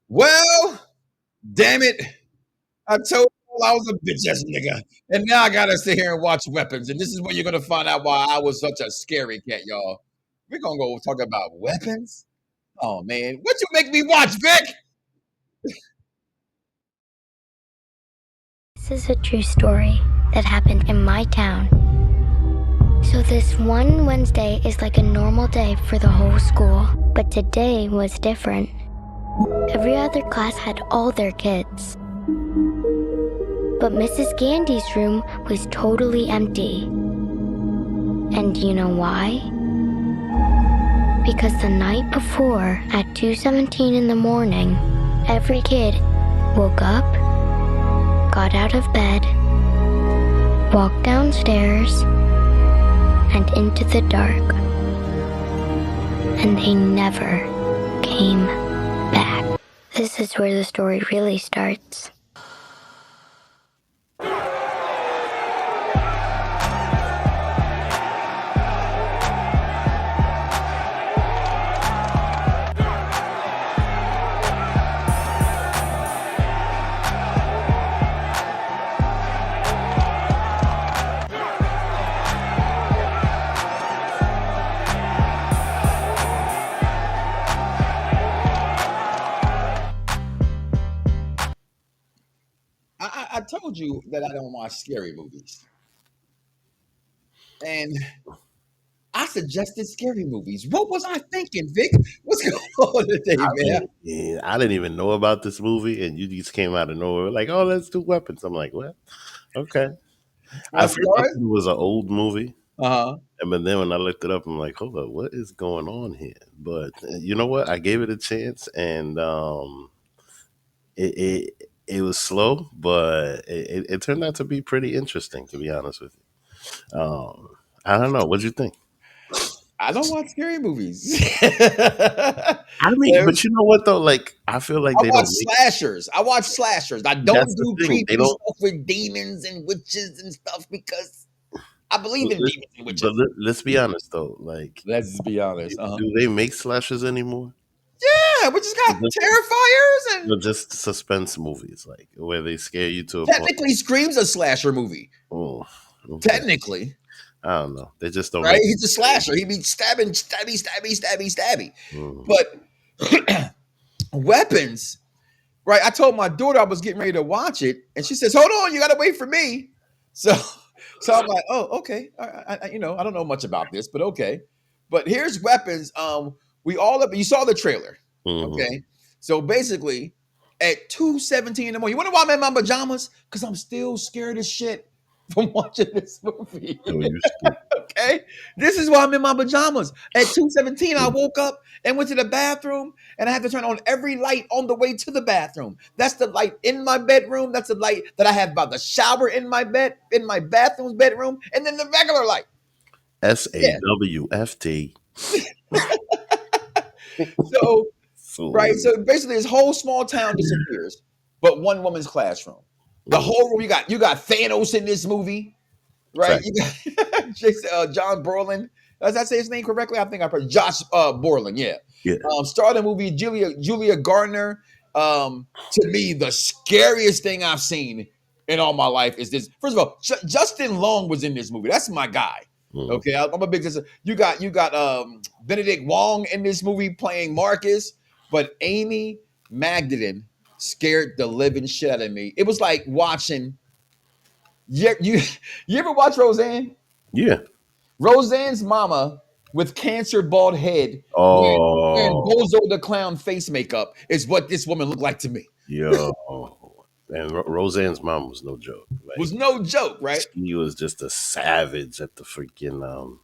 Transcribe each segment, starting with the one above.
Well, damn it. I told you I was a bitch ass nigga. And now I gotta sit here and watch weapons. And this is where you're gonna find out why I was such a scary cat, y'all. We're gonna go talk about weapons. Oh man, what you make me watch, Vic? This is a true story that happened in my town. So this one Wednesday is like a normal day for the whole school, but today was different. Every other class had all their kids. But Mrs. Gandy's room was totally empty. And you know why? Because the night before, at 2:17 in the morning, every kid woke up, got out of bed, walked downstairs, and into the dark. And they never came back. This is where the story really starts. I told you that I don't watch scary movies. And I suggested scary movies. What was I thinking, Vic? What's going on today, man? Yeah, I didn't even know about this movie, and you just came out of nowhere like, "Oh, let's do weapons." I'm like, "What? Okay." I Let's first I start. thought it was an old movie, Uh-huh. and but then when I looked it up, I'm like, "Hold up, what is going on here?" But you know what? I gave it a chance, and it was slow, but it turned out to be pretty interesting. To be honest with you, I don't know. What'd you think? I don't watch scary movies. I mean, but you know what though? Like, I feel like I they watch don't make. slashers. I watch slashers. I don't That's the do thing. They creepy don't. stuff with demons and witches and stuff because I believe in demons and But witches. let's be honest though. Like, Let's just be honest. Uh-huh. do they make slashes anymore? Yeah, we just Or got Terrifiers and or just suspense movies, like where they scare you to a point. technically Scream's a slasher movie. Oh, okay. Technically, I don't know. They just don't right? make He's a it scary. slasher. He be stabbing, stabby, stabby, stabby, stabby. Mm. But weapons, right? I told my daughter I was getting ready to watch it, and she says, "Hold on, you got to wait for me." So, so I'm like, "Oh, okay." I don't know much about this, but okay. But here's weapons. We all up. You saw the trailer, Mhm. okay? So basically, at 2:17 in the morning, you wonder why I'm in my pajamas? Because I'm still scared as shit from watching this movie. Yo, you stupid. Okay, this is why I'm in my pajamas. At 2:17, I woke up and went to the bathroom, and I had to turn on every light on the way to the bathroom. That's the light in my bedroom. That's the light that I have by the shower in my bed, in my bathroom's bedroom, and then the regular light. Yeah. SAWFT. So right. Fool. So basically, this whole small town disappears, but one woman's classroom. The Mm. whole room. You got Thanos in this movie, right? Fact. You got John Brolin. Does I say his name correctly? I think I heard Josh Brolin. Yeah. Yeah. Star the movie Julia Gardner. To me, the scariest thing I've seen in all my life is this. First of all, Justin Long was in this movie. That's my guy. Mm. Okay, I'm a big. You got Benedict Wong in this movie playing Marcus, but Amy Magdalene scared the living shit out of me. It was like watching. You ever watch Roseanne? Yeah. Roseanne's mama with cancer bald head wearing Oh, Bozo the Clown face makeup is what this woman looked like to me. yo. And Roseanne's mom was no joke. Like, Was no joke, right? she was just a savage at the freaking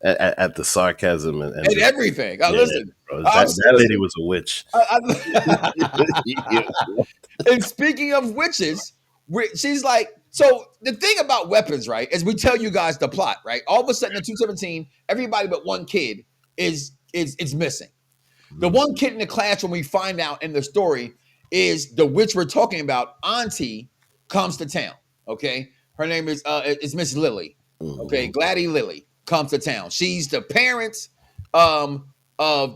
at the sarcasm and And just everything. yeah, Listen, bro. I'm That lady seriously. was a witch. I, and speaking of witches, she's like, so the thing about weapons, right, is we tell you guys the plot, right? All of a sudden in 217, everybody but one kid is missing. The Mm. one kid in the classroom we find out in the story is the witch we're talking about, Auntie, comes to town. Okay. Her name is Miss Lily. Okay, Mhm. Gladdy Lily comes to town. She's the parents of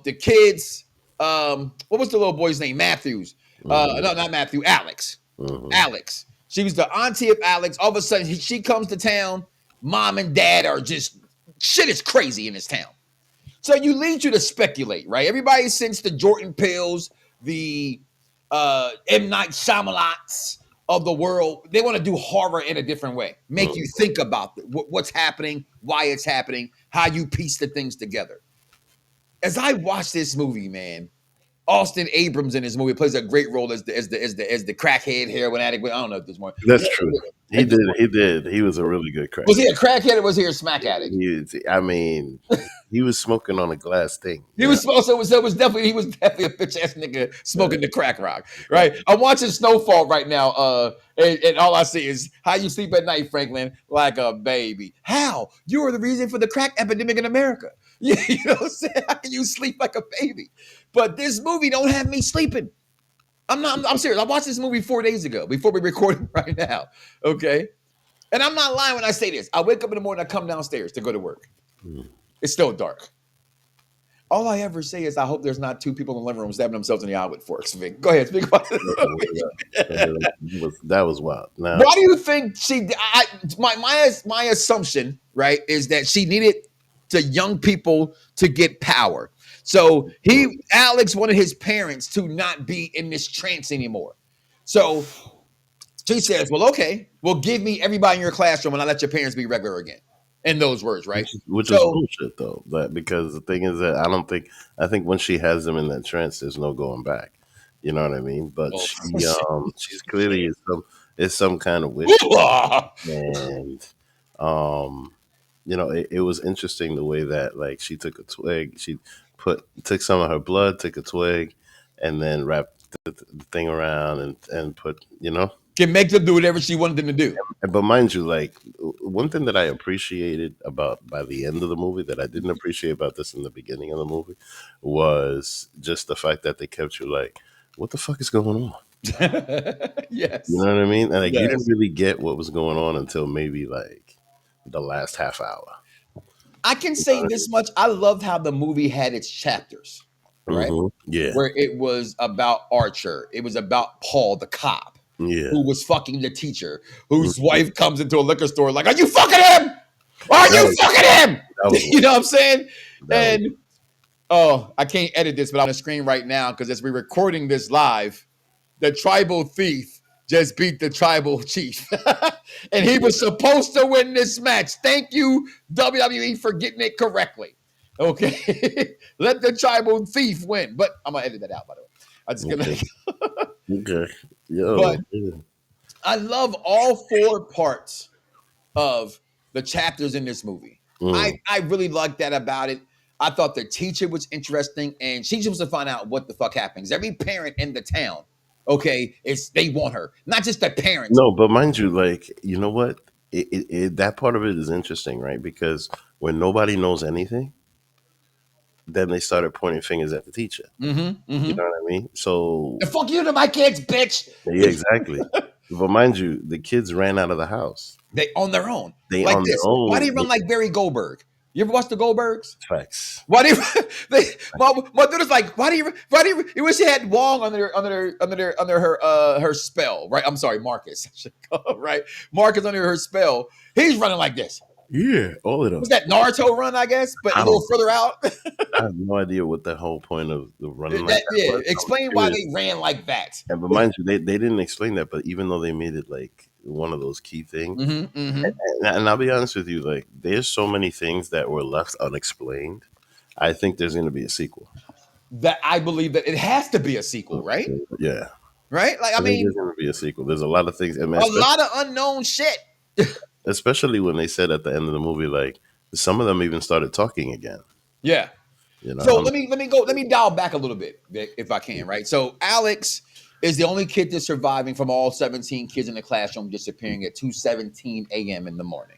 the kids what was the little boy's name? Matthews. Mm-hmm. No, not Matthew. Alex. Mm-hmm. Alex. She was the auntie of Alex. All of a sudden, she comes to town. Mom and dad are just shit is crazy in this town. So you lead you to speculate, right? Everybody since the Jordan Pills, the M. Night Shyamalans of the world, they want to do horror in a different way. Make you think about what's happening, why it's happening, how you piece the things together. As I watch this movie, man, Austin Abrams in this movie plays a great role as the crackhead heroin addict. I don't know if there's more. That's true. He At this did. point. He did. He was a really good Was he crackhead. a crackhead or was he a smack addict? I mean, he was smoking on a glass thing. He was supposed to, so it was definitely he was definitely a bitch ass nigga smoking the crack rock, right? I'm watching Snowfall right now, and all I see is how you sleep at night, Franklin, like a baby. How? You are the reason for the crack epidemic in America. Yeah, you know what I'm saying? How can you sleep like a baby? But this movie don't have me sleeping. I'm serious. I watched this movie 4 days ago before we recorded right now. Okay. And I'm not lying when I say this. I wake up in the morning, I come downstairs to go to work. It's still dark. All I ever say is I hope there's not two people in the living room stabbing themselves in the eye with forks. Vic, go ahead, speak about it. That was wild. Now, Why do you think she? My assumption, right, is that she needed the young people to get power. So Alex wanted his parents to not be in this trance anymore. So she says, "Well, okay, well, give me everybody in your classroom, and I'll let your parents be regular again." In those words, right? which is So bullshit though. But because the thing is that I think when she has them in that trance, there's no going back. You know what I mean? But oh, she's clearly is some kind of witch, and um, it was interesting the way that like she took a twig, she took some of her blood, took a twig, and then wrapped the thing around and put can make them do whatever she wanted them to do. But mind you, like one thing that I appreciated about by the end of the movie that I didn't appreciate about this in the beginning of the movie was just the fact that they kept you like, what the fuck is going on? You Yes. know what I mean? And like you didn't Yes. really get what was going on until maybe like the last half hour. I can say this much. I loved how the movie had its chapters, right? Yeah. Where it was about Archer. It was about Paul, the cop, Yeah. who was fucking the teacher, whose Mhm. wife comes into a liquor store like, are you fucking him? Are That you was fucking him? that was You know what I'm saying? that was And oh, I can't edit this, but I'm on the screen right now because as we're recording this live, the tribal thief just beat the tribal chief. And he was supposed to win this match. Thank you, WWE, for getting it correctly. Okay. Let the tribal thief win. But I'm gonna edit that out, by the way. I'm just gonna okay. Yo. but Yeah. I love all four parts of the chapters in this movie. Mm. I really like that about it. I thought the teacher was interesting, and she's supposed to find out what the fuck happens. Every parent in the town, okay, is they want her, not just the parents. No, but mind you, like you know what? That part of it is interesting, right? Because when nobody knows anything, then they started pointing fingers at the teacher. Mm-hmm, You mm-hmm. know what I mean? So The fuck you to my kids, bitch. yeah, exactly. But mind you, the kids ran out of the house. They on their own, They like on their this. Why do own. you run like Barry Goldberg? You ever watch the Goldbergs? Facts. Why do you? My dude is like, why do you? You wish you had Wong under her spell, right? I'm sorry, Marcus, right? Marcus under her spell. He's running like this. Yeah, all of them. Was that Naruto run? I guess, but a I little don't. further out. I have no idea what the whole point of the running like that Yeah, was. explain why they ran like that. And but mind you, they didn't explain that. But even though they made it like one of those key things, Mm-hmm, mm-hmm. and I'll be honest with you, like there's so many things that were left unexplained. I think there's going to be a sequel. That I believe that it has to be a sequel, right? Yeah, Right? Like I I think mean, there's going to be a sequel. There's a lot of things, and a lot of unknown shit. especially when they said at the end of the movie, like some of them even started talking again. Yeah. You know, So let me dial back a little bit, if I can, right? So Alex is the only kid that's surviving from all 17 kids in the classroom disappearing at 2:17 a.m. in the morning.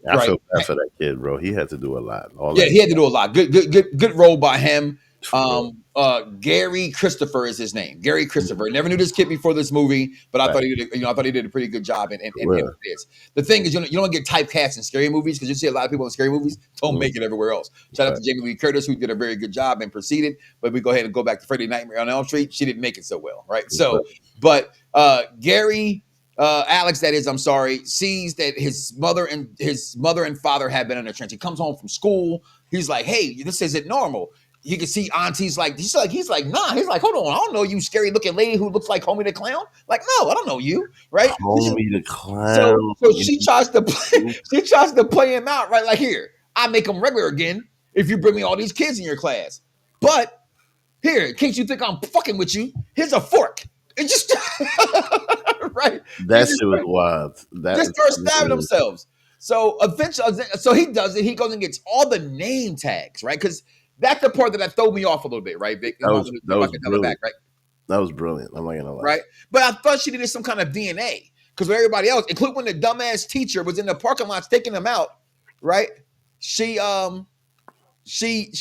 I Right. feel bad for that kid, bro. He had to do a lot. All Yeah, that. he had to do a lot. Good role by him. For real. Gary Christopher is his name. Gary Christopher. I never knew this kid before this movie, but I Right. thought he did. I thought he did a pretty good job in For this. The thing is, you don't get typecast in scary movies because you see a lot of people in scary movies don't real. make it everywhere else. Shout out to Jamie Lee Curtis who did a very good job and proceeded. But we go ahead and go back to Freddie Nightmare on Elm Street. She didn't make it so well, right? So, but Gary. Alex, that is, I'm sorry, sees that his mother and father have been in a trench. He comes home from school. He's like, "Hey, this isn't normal." You can see Auntie's like, he's like, nah. He's like, hold on, I don't know you, scary looking lady who looks like Homie the Clown. Like, no, I don't know you, right? Homie the So, clown. so she tries to play, she tries to play him out, right? Like, here, I make him regular again if you bring me all these kids in your class. But here, in case you think I'm fucking with you, here's a fork. It just right. That shit was wild. Just start stabbing themselves. So eventually, so he does it. He goes and gets all the name tags, right? Because that's the part that threw me off a little bit, right, Vic? That was brilliant. Right? That was brilliant. I'm not gonna lie. Right. But I thought she did some kind of DNA because everybody else, including when the dumbass teacher was in the parking lot taking them out, right? She went to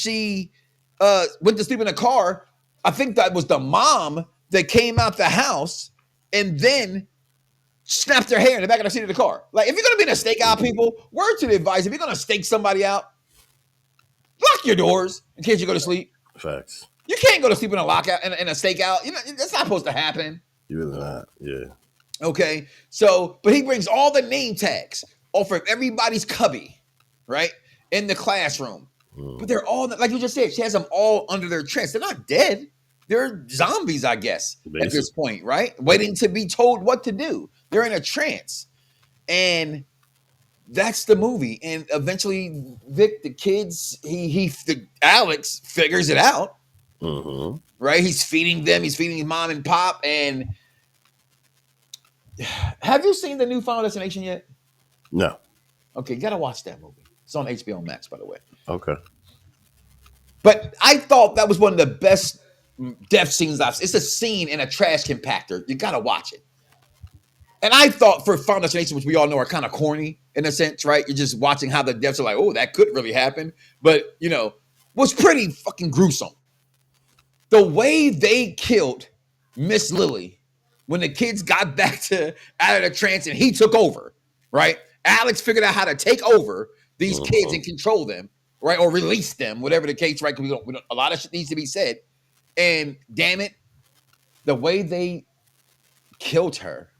sleep in a car. I think that was the mom that came out the house and then snapped her hair in the back of the seat of the car. Like, if you're gonna be in a stakeout, people, word to the advice: if you're gonna stake somebody out, lock your doors in case you go to sleep. Facts. You can't go to sleep in a lockout in a stakeout. You know, that's not supposed to happen. You really not. Yeah. Okay. So, but he brings all the name tags off of everybody's cubby, right? In the classroom. But they're all, like you just said, she has them all under their trance. They're not dead. They're zombies, I guess, at this point, right? Waiting to be told what to do. They're in a trance. And that's the movie. And eventually, Vic, the kids, Alex figures it out. Right? He's feeding them. He's feeding his mom and pop. And have you seen the new Final Destination yet? No. Okay, you gotta watch that movie. It's on HBO Max, by the way. Okay. But I thought that was one of the best death scenes I've seen. It's a scene in a trash compactor. You gotta watch it. And I thought for Final Destination, which we all know are kind of corny in a sense, right? You're just watching how the deaths are like, oh, that could really happen. But, was pretty fucking gruesome. The way they killed Miss Lily when the kids got back out of the trance and he took over, right? Alex figured out how to take over these kids and control them, right? Or release them, whatever the case, right? Because we don't, a lot of shit needs to be said. And damn it, the way they killed her.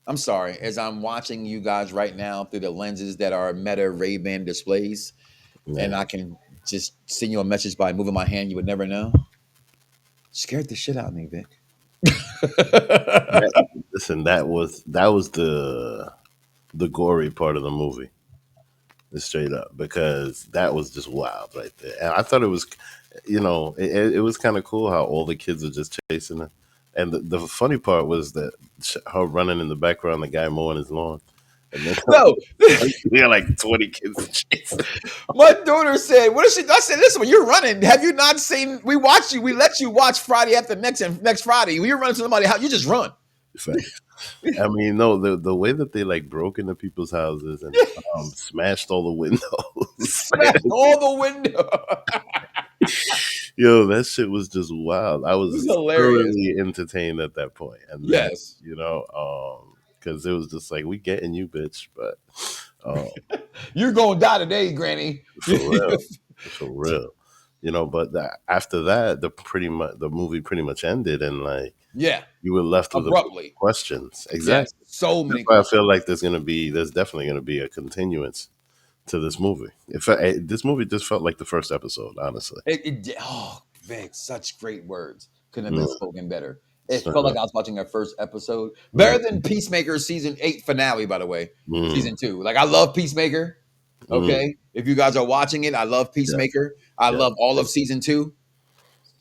I'm sorry, as I'm watching you guys right now through the lenses that are Meta Ray-Ban displays, and I can just send you a message by moving my hand, you would never know. Scared the shit out of me, Vic. Listen, that was the gory part of the movie. Straight up, because that was just wild right there. And I thought it was, it was kind of cool how all the kids are just chasing her. And the funny part was that her running in the background, the guy mowing his lawn. And then No, we had like 20 kids chasing. my daughter said, "What is she?" I said, "Listen, when you're running, have you not seen? We watched you. We let you watch Friday after next Friday. When you're running to somebody's house, you just run." I mean, no, the way that they like broke into people's houses and smashed all the windows. Smashed all the windows. Yo, that shit was just wild. I was hilarious. thoroughly entertained at that point. And yes, because it was just like, we getting you, bitch, but you're gonna die today, Granny. For real. But after that, the movie pretty much ended, and like, you were left with abruptly questions. Exactly. Yes, so many. I feel like there's definitely gonna be a continuance to this movie. This movie just felt like the first episode, honestly. Man, such great words. Couldn't have been spoken better. It felt like I was watching our first episode. Better than Peacemaker season 8 finale, by the way. Season 2. Like, I love Peacemaker. Okay. If you guys are watching it, I love Peacemaker. I love all of season 2.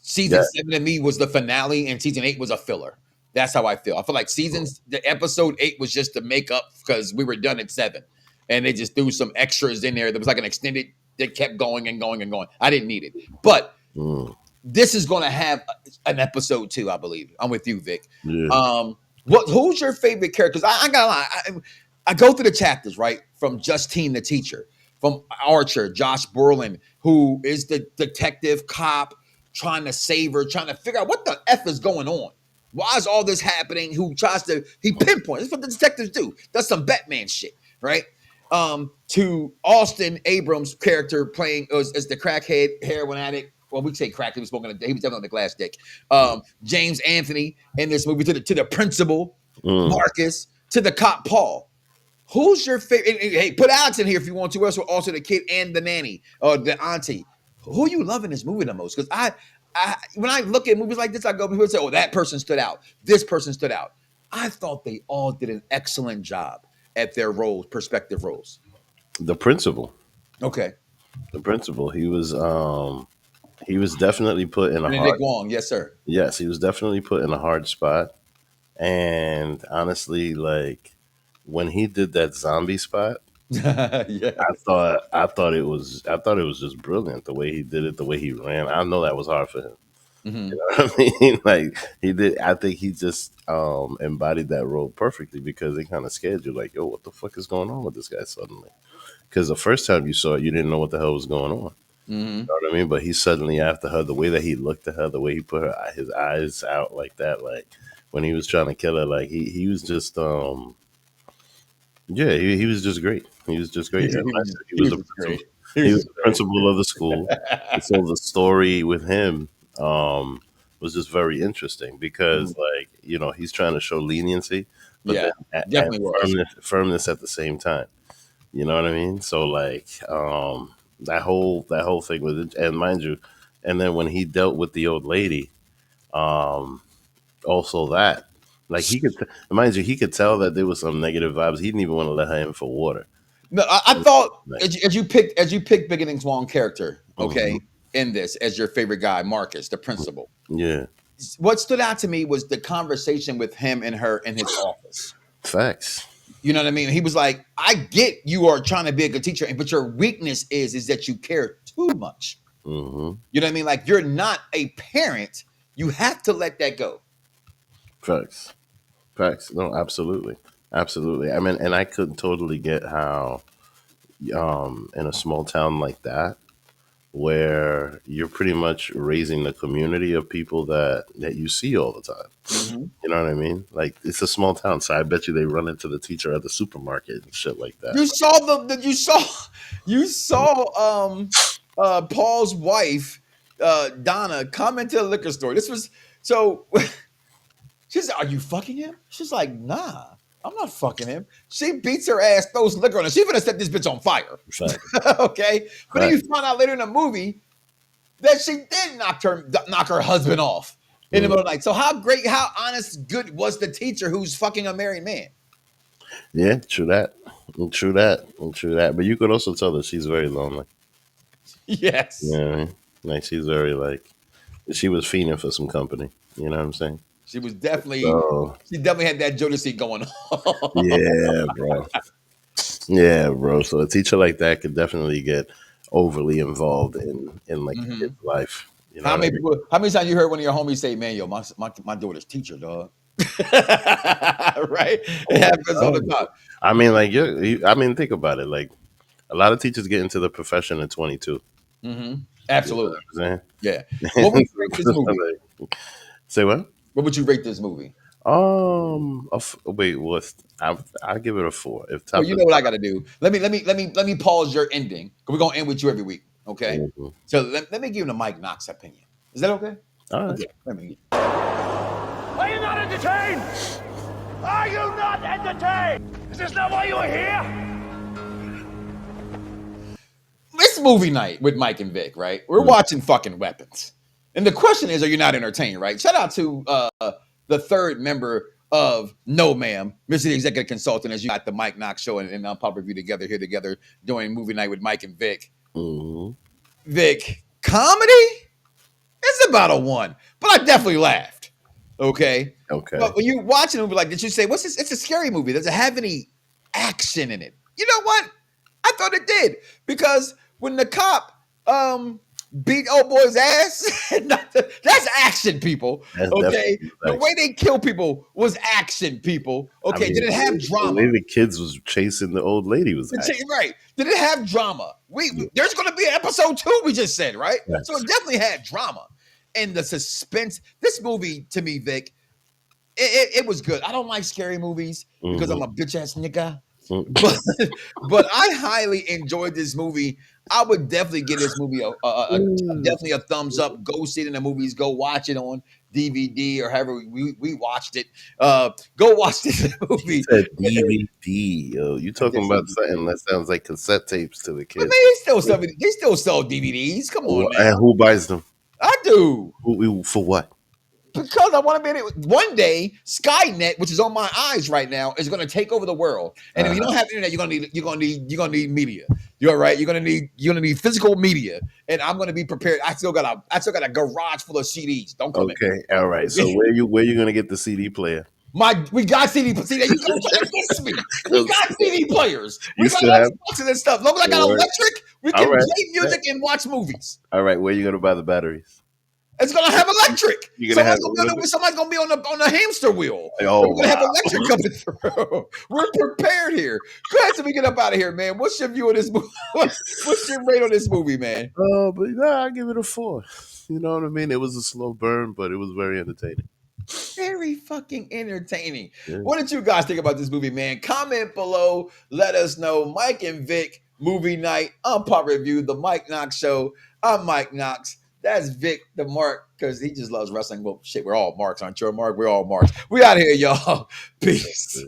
Season 7 to me was the finale, and season 8 was a filler. That's how I feel. I feel like the episode 8 was just to make up because we were done at 7. And they just threw some extras in there. There was like an extended that kept going and going and going. I didn't need it. But this is going to have an episode 2, I believe. I'm with you, Vic. Yeah. Who's your favorite character? Because I gotta lie, I go through the chapters, right? From Justine the teacher, from Archer, Josh Brolin, who is the detective cop trying to save her, trying to figure out what the F is going on. Why is all this happening? Who tries to he pinpoints? That's what the detectives do. That's some Batman shit, right? To Austin Abrams' character playing as the crackhead heroin addict. Well, we say crack. He was smoking. He was definitely on the glass dick. James Anthony in this movie to the principal Marcus to the cop Paul. Who's your favorite? Hey, put Alex in here if you want to. Also the kid and the nanny or the auntie. Who you love in this movie the most? Because when I look at movies like this, I go people say, "Oh, that person stood out. This person stood out." I thought they all did an excellent job at their roles, perspective roles. The principal. Okay. The principal. He was definitely put in a Benedict hard. Wong, yes, sir. Yes, he was definitely put in a hard spot. And honestly, like when he did that zombie spot, Yeah. I thought it was just brilliant the way he did it, the way he ran. I know that was hard for him. Mm-hmm. You know what I mean? Like he did. I think he just embodied that role perfectly because it kind of scared you. Like, yo, what the fuck is going on with this guy suddenly? Because the first time you saw it, you didn't know what the hell was going on. Mm-hmm. You know what I mean? But he suddenly after her, the way that he looked at her, the way he put his eyes out like that, like when he was trying to kill her, like he was just yeah, he was just great. He was just great. And like I said, He was just great. he was the principal of the school. And so the story with him was just very interesting because, like, you know, he's trying to show leniency, but Yeah, then definitely was. firmness at the same time. You know what I mean? So, like, that whole thing with it, and mind you, and then when he dealt with the old lady, um, also that. Like he could, mind you, he could tell that there was some negative vibes. He didn't even want to let her in for water. No, I thought Like, as you picked Beginning's Wong character, mhm. okay, in this as your favorite guy, Marcus, the principal. Yeah, What stood out to me was the conversation with him and her in his office. facts. You know what I mean? He was like, "I get you are trying to be a good teacher, but your weakness is that you care too much." Hmm. You know what I mean? Like you're not a parent. You have to let that go. Facts. Facts. No, absolutely, absolutely. I mean, and I could totally get how, in a small town like that, where you're pretty much raising the community of people that you see all the time. Mm-hmm. You know what I mean? Like it's a small town, so I bet you they run into the teacher at the supermarket and shit like that. You saw you saw Paul's wife Donna come into the liquor store. This was so she's like, "Are you fucking him?" She's like, "Nah, I'm not fucking him." She beats her ass, throws liquor on her. She's gonna set this bitch on fire. Fact. Okay. But then you find out later in the movie that she did knock her husband off in the middle of the night. So how honest, good was the teacher who's fucking a married man? Yeah, true that. True that. True that. But you could also tell that she's very lonely. You Yes. know what I mean? Like she's very like she was fiending for some company. You know what I'm saying? She was definitely So she definitely had that Jodeci going on. yeah, bro. Yeah, bro. So a teacher like that could definitely get overly involved in like a Mhm. kid's life. You know what I mean? How many times you heard one of your homies say, "Man, yo, my daughter's teacher, dog." Right? It All happens all the the time. time. I mean, like I mean, think about it. Like a lot of teachers get into the profession at 22. Hmm. You know Absolutely. what I'm Yeah. What would saying? you rate this movie? Say what? What would you rate this movie? Wait, what's I give it a 4. If So top you to know what I got to do. Let me pause your ending because we're gonna end with you every week. Okay. mhm. So let me give you the Mike Knoxxx opinion. Is that okay? All right. Okay. Let me. Are you not entertained? Are you not entertained? Is this not why you are here? It's movie night with Mike and Vic, right? We're watching fucking Weapons. And the question is, are you not entertained, right? Shout out to the third member of No Ma'am, Mr. The Executive Consultant, as you got the Mike Knox show and Pop Review together here together doing movie night with Mike and Vic. Hmm. Vic, comedy? It's about a 1, but I definitely laughed. Okay. Okay. But when you watch a movie like this, you say, what's this? It's a scary movie. Does it have any action in it? You know what? I thought it did. Because when the cop beat old boy's ass. That's action, people. That's Okay, definitely the way action. they kill people was action, people. I Okay, mean, did it have the way drama? the kids was chasing the old lady was action. Right? Did it have drama? Yeah, There's going to be an episode 2. We just said, right? So facts. it definitely had drama and the suspense. This movie to me, Vic, it was good. I don't like scary movies because I'm Mhm. a bitch ass nigga. Mm. But but I highly enjoyed this movie. I would definitely give this movie definitely a thumbs up. Go see it in the movies. Go watch it on DVD or however we watched it. Go watch this He movie. said DVD. Yo, you I did talking say about DVD. something that sounds like cassette tapes to the But man, kids. they still sell DVDs. Come on And now. who buys them? I do. For what? Because I want to be able one day, Skynet, which is on my eyes right now, is going to take over the world. And if you Uh-huh. don't have internet, you're gonna need media. You're right. You're gonna need physical media. And I'm gonna be prepared. I still got a garage full of CDs. Don't come at Okay, all right. So where you gonna get the CD player? we got CD. See that you can't diss me. We got CD players. You We got still have Xboxes and stuff. Long as I got where? electric, we All can right, play music and watch movies. all right. Where you gonna buy the batteries? It's gonna have electric. You're gonna have Somebody's gonna be on the hamster wheel. And oh we're gonna have wow. electric coming through. We're prepared here. Go ahead, so we get up out of here, man. What's your view of this movie? What's your rate on this movie, man? Oh, but nah, I give it a 4. You know what I mean? It was a slow burn, but it was very entertaining. Very fucking entertaining. Yeah. What did you guys think about this movie, man? Comment below. Let us know. Mike and Vic, movie night, Pop Review, the Mike Knoxxx Show. I'm Mike Knoxxx. That's Vic the Mark, because he just loves wrestling. Well, shit, we're all Marks, aren't you, Mark? We're all Marks. We out of here, y'all. Peace.